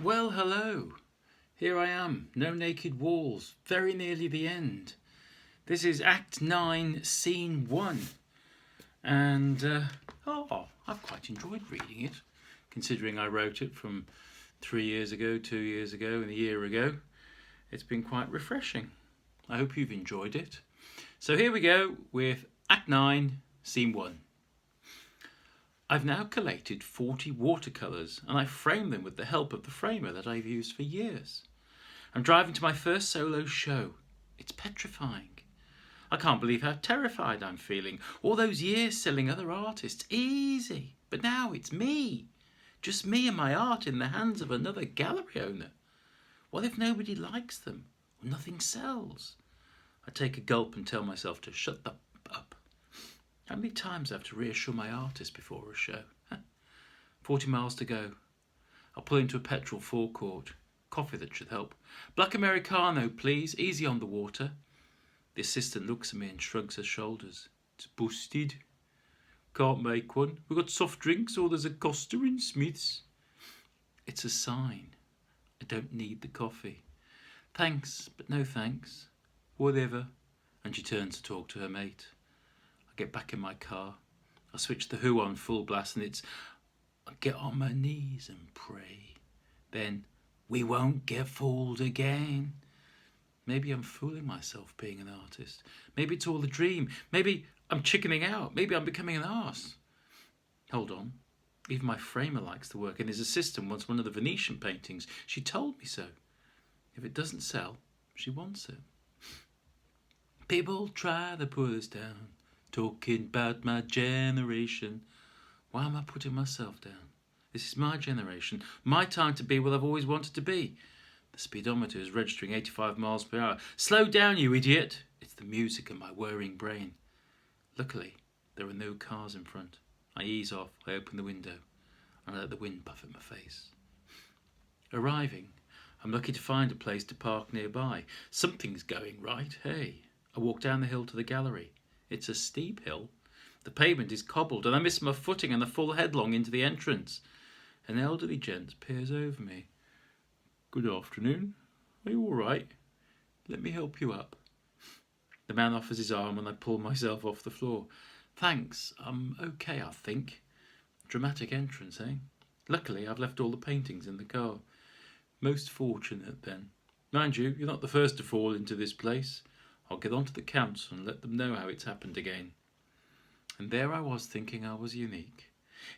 Well, hello. Here I am, no naked walls, very nearly the end. This is Act 9, Scene 1. And, I've quite enjoyed reading it, considering I wrote it from 3 years ago, 2 years ago, and a year ago. It's been quite refreshing. I hope you've enjoyed it. So here we go with Act 9, Scene 1. I've now collated 40 watercolours and I've framed them with the help of the framer that I've used for years. I'm driving to my first solo show. It's petrifying. I can't believe how terrified I'm feeling. All those years selling other artists, easy. But now it's me. Just me and my art in the hands of another gallery owner. What if nobody likes them or nothing sells? I take a gulp and tell myself to shut the up. How many times I have to reassure my artist before a show? 40 miles to go. I'll pull into a petrol forecourt. Coffee, that should help. Black Americano, please. Easy on the water. The assistant looks at me and shrugs her shoulders. It's busted. Can't make one. We've got soft drinks or there's a Costa in Smith's. It's a sign. I don't need the coffee. Thanks, but no thanks. Whatever. And she turns to talk to her mate. I get back in my car. I switch the Who on full blast and it's I get on my knees and pray. Then we won't get fooled again. Maybe I'm fooling myself being an artist. Maybe it's all a dream. Maybe I'm chickening out. Maybe I'm becoming an arse. Hold on. Even my framer likes the work and his assistant wants one of the Venetian paintings. She told me so. If it doesn't sell, she wants it. People try to put us down, talking about my generation. Why am I putting myself down? This is my generation, my time to be what I've always wanted to be. The speedometer is registering 85 miles per hour. Slow down, you idiot! It's the music in my whirring brain. Luckily, there are no cars in front. I ease off, I open the window, and I let the wind buffet my face. Arriving, I'm lucky to find a place to park nearby. Something's going right, hey. I walk down the hill to the gallery. It's a steep hill. The pavement is cobbled, and I miss my footing and I fall headlong into the entrance. An elderly gent peers over me. Good afternoon. Are you all right? Let me help you up. The man offers his arm and I pull myself off the floor. Thanks, I'm okay, I think. Dramatic entrance, eh? Luckily, I've left all the paintings in the car. Most fortunate, then. Mind you, you're not the first to fall into this place. I'll get on to the council and let them know how it's happened again. And there I was thinking I was unique.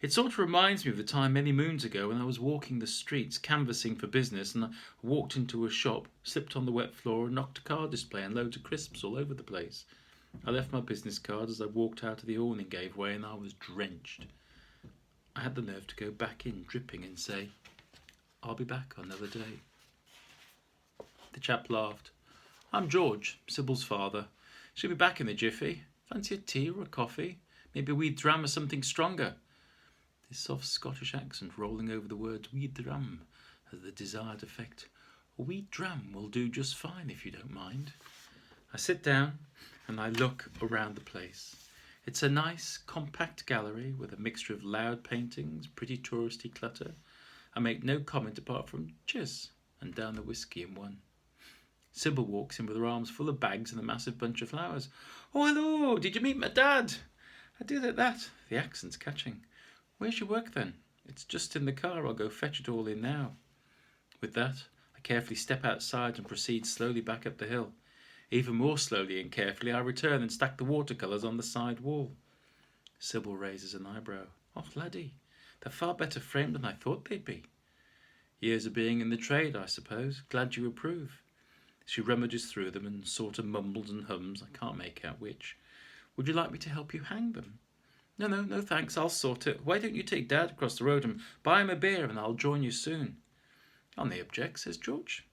It sort of reminds me of the time many moons ago when I was walking the streets canvassing for business and I walked into a shop, slipped on the wet floor and knocked a card display and loads of crisps all over the place. I left my business card as I walked out of the awning gave way and I was drenched. I had the nerve to go back in dripping and say, I'll be back on another day. The chap laughed. I'm George, Sybil's father. She'll be back in a jiffy. Fancy a tea or a coffee? Maybe a wee dram or something stronger. His soft Scottish accent rolling over the words wee dram has the desired effect. A wee dram will do just fine if you don't mind. I sit down and I look around the place. It's a nice, compact gallery with a mixture of loud paintings, pretty touristy clutter. I make no comment apart from cheers and down the whiskey in one. Sybil walks in with her arms full of bags and a massive bunch of flowers. Oh, hello, did you meet my dad? I did at that. The accent's catching. Where's your work then? It's just in the car. I'll go fetch it all in now. With that, I carefully step outside and proceed slowly back up the hill. Even more slowly and carefully, I return and stack the watercolours on the side wall. Sybil raises an eyebrow. Oh, laddie, they're far better framed than I thought they'd be. Years of being in the trade, I suppose. Glad you approve. She rummages through them and sort of mumbles and hums. I can't make out which. Would you like me to help you hang them? No, thanks, I'll sort it. Why don't you take Dad across the road and buy him a beer and I'll join you soon? On the object, says George.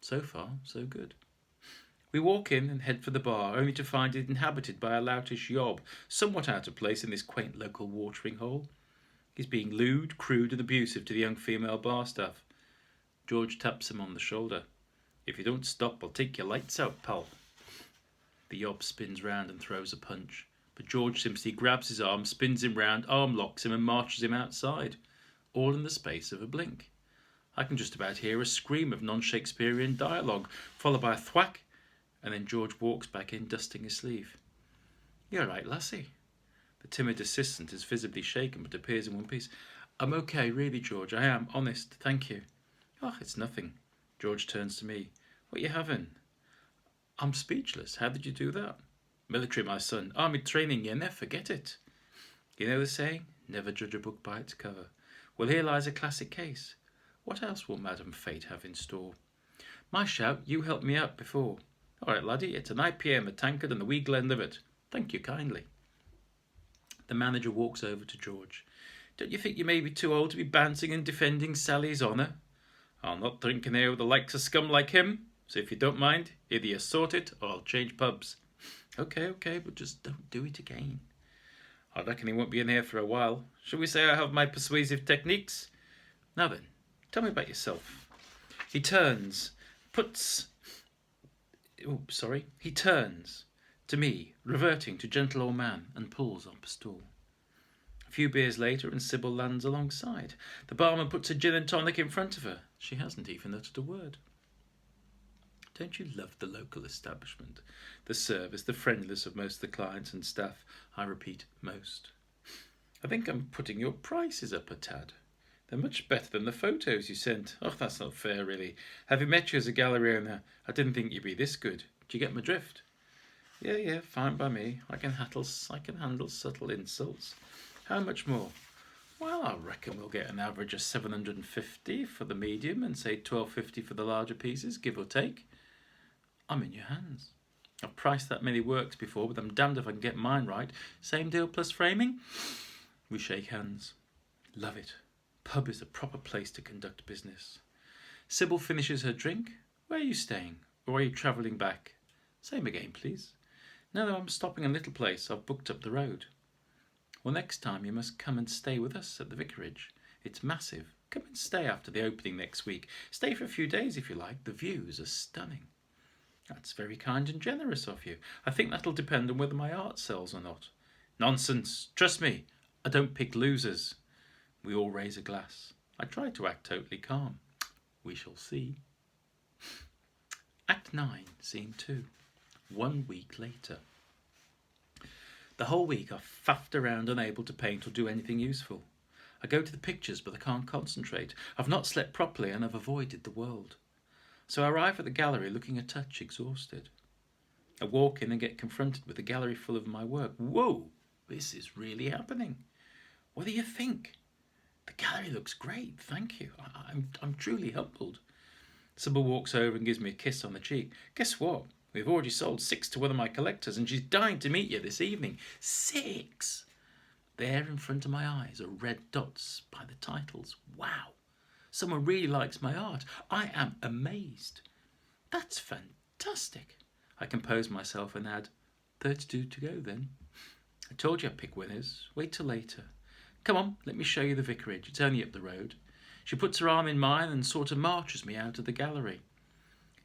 So far, so good. We walk in and head for the bar, only to find it inhabited by a loutish yob, somewhat out of place in this quaint local watering hole. He's being lewd, crude and abusive to the young female bar staff. George taps him on the shoulder. If you don't stop, I'll take your lights out, pal. The yob spins round and throws a punch. But George simply grabs his arm, spins him round, arm locks him and marches him outside, all in the space of a blink. I can just about hear a scream of non-Shakespearean dialogue, followed by a thwack, and then George walks back in, dusting his sleeve. "You're right, lassie." The timid assistant is visibly shaken, but appears in one piece. "I'm okay, really, George. I am, honest. Thank you." "Oh, it's nothing." George turns to me. "What you having?" I'm speechless. How did you do that? "Military, my son. Army training, you never forget it." You know the saying, never judge a book by its cover. Well, here lies a classic case. What else will Madam Fate have in store? My shout, you helped me out before. All right, laddie, it's an IPM, a tankard, and the wee glen of it. Thank you kindly. The manager walks over to George. Don't you think you may be too old to be bouncing and defending Sally's honour? I'm not drinking here with the likes of scum like him, so if you don't mind, either you sort it or I'll change pubs. Okay, but just don't do it again. I reckon he won't be in here for a while. Shall we say I have my persuasive techniques? Now then, tell me about yourself. He turns to me, reverting to gentle old man, and pulls up a stool. A few beers later, and Sybil lands alongside. The barman puts a gin and tonic in front of her. She hasn't even uttered a word. Don't you love the local establishment? The service, the friendliness of most of the clients and staff. I repeat, most. I think I'm putting your prices up a tad. They're much better than the photos you sent. Oh, that's not fair, really. Having met you as a gallery owner, I didn't think you'd be this good. Do you get my drift? Yeah, fine by me. I can handle subtle insults. How much more? Well, I reckon we'll get an average of $750 for the medium and say $12.50 for the larger pieces, give or take. I'm in your hands. I've priced that many works before, but I'm damned if I can get mine right. Same deal plus framing? We shake hands. Love it. Pub is the proper place to conduct business. Sybil finishes her drink. Where are you staying? Or are you travelling back? Same again, please. No, I'm stopping in a little place. I've booked up the road. Well, next time you must come and stay with us at the vicarage. It's massive. Come and stay after the opening next week. Stay for a few days if you like. The views are stunning. That's very kind and generous of you. I think that'll depend on whether my art sells or not. Nonsense. Trust me, I don't pick losers. We all raise a glass. I try to act totally calm. We shall see. Act 9, Scene 2. 1 week later. The whole week I've faffed around unable to paint or do anything useful. I go to the pictures but I can't concentrate. I've not slept properly and I've avoided the world. So I arrive at the gallery looking a touch exhausted. I walk in and get confronted with a gallery full of my work. Whoa, this is really happening. What do you think? The gallery looks great, thank you. I'm truly humbled. Sybil walks over and gives me a kiss on the cheek. Guess what? We've already sold 6 to one of my collectors and she's dying to meet you this evening. 6! There in front of my eyes are red dots by the titles. Wow! Someone really likes my art. I am amazed. That's fantastic. I compose myself and add, 32 to go then. I told you I'd pick winners. Wait till later. Come on, let me show you the vicarage. It's only up the road. She puts her arm in mine and sort of marches me out of the gallery.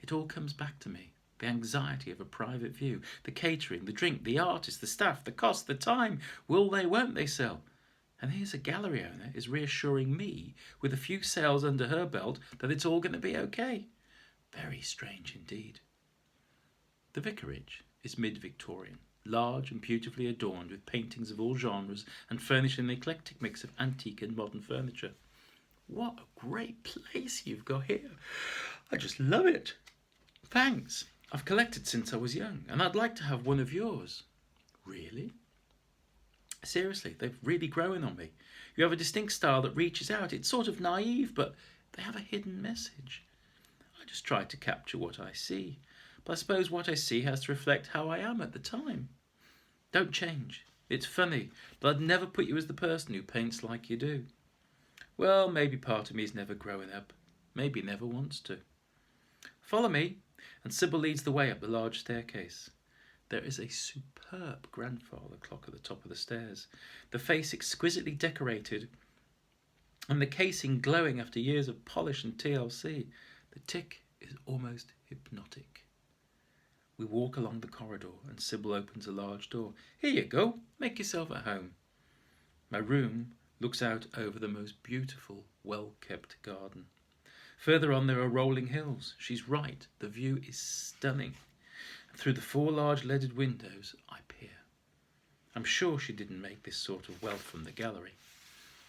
It all comes back to me. The anxiety of a private view, the catering, the drink, the artist, the staff, the cost, the time. Will they, won't they sell? And here's a gallery owner is reassuring me, with a few sales under her belt, that it's all going to be okay. Very strange indeed. The vicarage is mid-Victorian, large and beautifully adorned with paintings of all genres and furnished an eclectic mix of antique and modern furniture. What a great place you've got here. I just love it. Thanks. I've collected since I was young, and I'd like to have one of yours. Really? Seriously, they've really grown on me. You have a distinct style that reaches out. It's sort of naive, but they have a hidden message. I just try to capture what I see, but I suppose what I see has to reflect how I am at the time. Don't change. It's funny, but I'd never put you as the person who paints like you do. Well, maybe part of me is never growing up. Maybe never wants to. Follow me, and Sybil leads the way up the large staircase. There is a superb grandfather clock at the top of the stairs, the face exquisitely decorated and the casing glowing after years of polish and TLC. The tick is almost hypnotic. We walk along the corridor and Sybil opens a large door. Here you go, make yourself at home. My room looks out over the most beautiful, well-kept garden. Further on there are rolling hills. She's right, the view is stunning. Through the 4 large leaded windows I peer. I'm sure she didn't make this sort of wealth from the gallery.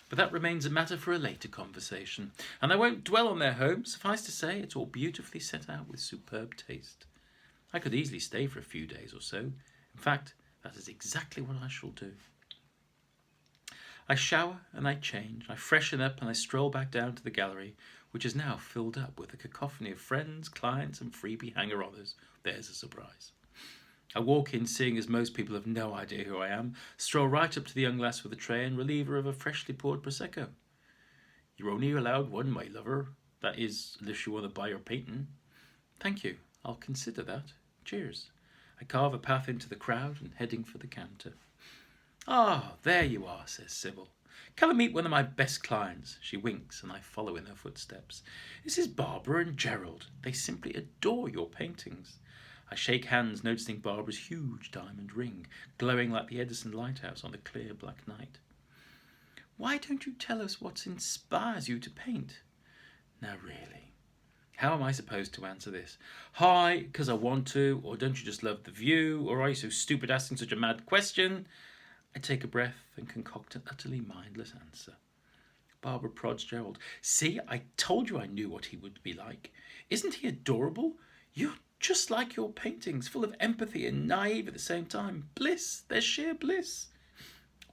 But that remains a matter for a later conversation, and I won't dwell on their home. Suffice to say, it's all beautifully set out with superb taste. I could easily stay for a few days or so. In fact, that is exactly what I shall do. I shower and I change, I freshen up and I stroll back down to the gallery, which is now filled up with a cacophony of friends, clients and freebie hanger-oners. There's a surprise. I walk in, seeing as most people have no idea who I am, stroll right up to the young lass with a tray and relieve her of a freshly poured Prosecco. You're only allowed one, my lover. That is, unless you want to buy your painting. Thank you, I'll consider that. Cheers. I carve a path into the crowd and heading for the counter. Ah, there you are, says Sybil. Come and meet one of my best clients. She winks and I follow in her footsteps. This is Barbara and Gerald. They simply adore your paintings. I shake hands, noticing Barbara's huge diamond ring, glowing like the Edison lighthouse on a clear black night. Why don't you tell us what inspires you to paint? Now really, how am I supposed to answer this? Hi, because I want to, or don't you just love the view, or are you so stupid asking such a mad question? I take a breath and concoct an utterly mindless answer. Barbara prods Gerald. See, I told you I knew what he would be like. Isn't he adorable? You're just like your paintings, full of empathy and naive at the same time. Bliss, they're sheer bliss.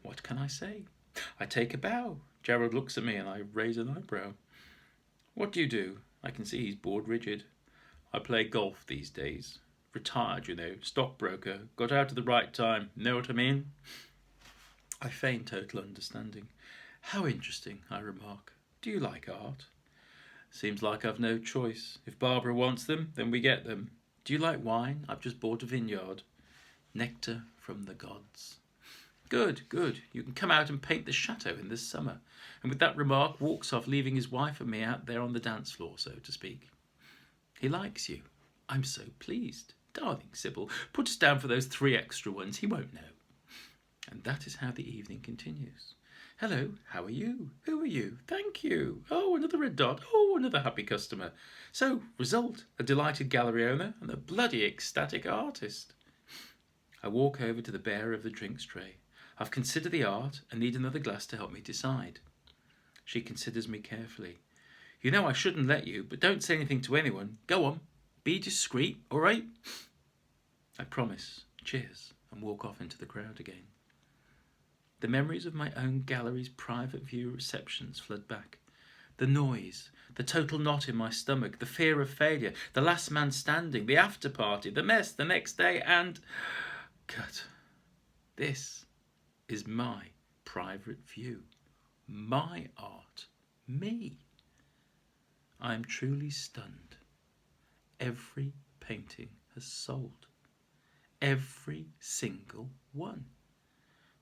What can I say? I take a bow. Gerald looks at me and I raise an eyebrow. What do you do? I can see he's bored rigid. I play golf these days. Retired, you know, stockbroker. Got out at the right time. Know what I mean? I feign total understanding. How interesting, I remark. Do you like art? Seems like I've no choice. If Barbara wants them, then we get them. Do you like wine? I've just bought a vineyard. Nectar from the gods. Good, good. You can come out and paint the chateau in the summer. And with that remark, walks off, leaving his wife and me out there on the dance floor, so to speak. He likes you. I'm so pleased. Darling Sybil, put us down for those 3 extra ones. He won't know. And that is how the evening continues. Hello, how are you? Who are you? Thank you. Oh, another red dot. Oh, another happy customer. So, result, a delighted gallery owner and a bloody ecstatic artist. I walk over to the bearer of the drinks tray. I've considered the art and need another glass to help me decide. She considers me carefully. You know I shouldn't let you, but don't say anything to anyone. Go on, be discreet, all right? I promise. Cheers, and walk off into the crowd again. The memories of my own gallery's private view receptions flood back. The noise, the total knot in my stomach, the fear of failure, the last man standing, the after party, the mess the next day, and... Cut. This is my private view. My art. Me. I am truly stunned. Every painting has sold. Every single one.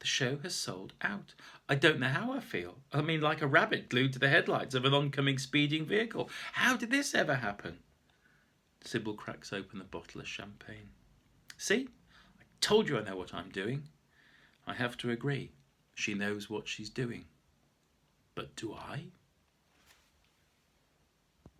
The show has sold out. I don't know how I feel. I mean, like a rabbit glued to the headlights of an oncoming speeding vehicle. How did this ever happen? Sybil cracks open a bottle of champagne. See? I told you I know what I'm doing. I have to agree. She knows what she's doing. But do I?